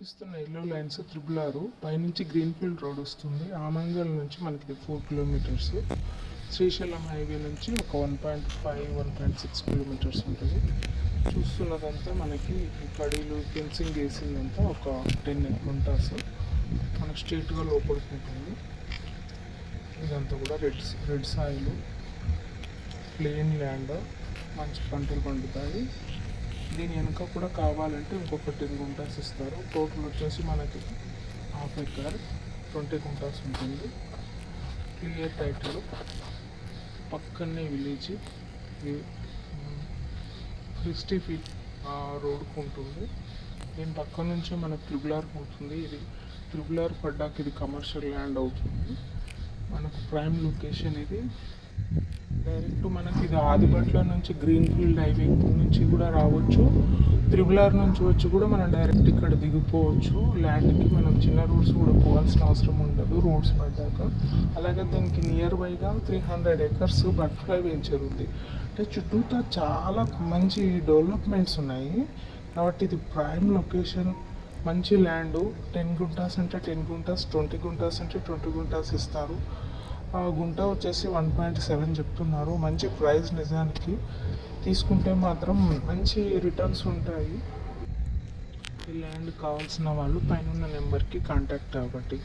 కనిపిస్తున్న yellow lines triple పైనుంచి green field road వస్తుంది. ఆమంగల్ నుంచి మనకి 4 కిలోమీటర్స్, శ్రీశైలం హైవే నుంచి ఒక 1.6 కిలోమీటర్స్ ఉంటుంది. చూస్తున్నదంతా మనకి కడీలు ఫెన్సింగ్ వేసిందంతా ఒక 10 గుంటాస్ మనకు స్ట్రేట్గా లోపలికి ఉంటుంది. ఇదంతా కూడా రెడ్ సాయిల్, ప్లెయిన్ ల్యాండ్, మంచి పంటలు పండుతాయి. దీని వెనుక కూడా కావాలంటే ఇంకొక 10 గుంటాస్ ఇస్తారు. టోటల్ వచ్చేసి మనకి ½ ఎకర్ 20 గుంటాస్ ఉంటుంది. క్లియర్ టైటిల్, పక్కనే విలేజ్, 60 ఫీట్ రోడ్కు ఉంటుంది. దీని పక్క నుంచి మనకు త్రిబుల్ పోతుంది. ఇది త్రిబుల్ పడ్డాక ఇది కమర్షియల్ ల్యాండ్ అవుతుంది. మనకు ప్రైమ్ లొకేషన్ ఇది. డైరెక్ట్ మనకి ఇది ఆదిబట్ల నుంచి గ్రీన్ ఫీల్డ్ హైవే నుంచి కూడా రావచ్చు. త్రిబుల్ నుంచి వచ్చి కూడా మనం డైరెక్ట్ ఇక్కడ దిగిపోవచ్చు. ల్యాండ్కి మనం చిన్న రోడ్స్ కూడా పోవాల్సిన అవసరం ఉండదు రోడ్స్ పడ్డాక. అలాగే దీనికి నియర్ బైగా 300 ఎకర్స్ బటర్ఫ్లై వెంచర్ ఉంది. అంటే చుట్టూతా చాలా మంచి డెవలప్మెంట్స్ ఉన్నాయి కాబట్టి ఇది ప్రైమ్ లొకేషన్. మంచి ల్యాండ్, 10 గుంటాస్ అంటే 10 గుంటాస్, 20 గుంటాస్ అంటే 20 గుంటాస్ ఇస్తారు. గుంట వచ్చేసి 1.7 చెప్తున్నారు. మంచి ప్రైస్, నిజానికి తీసుకుంటే మాత్రం మంచి రిటర్న్స్ ఉంటాయి. ఈ ల్యాండ్ కావాల్సిన వాళ్ళు పైన నెంబర్కి కాంటాక్ట్ అవ్వండి.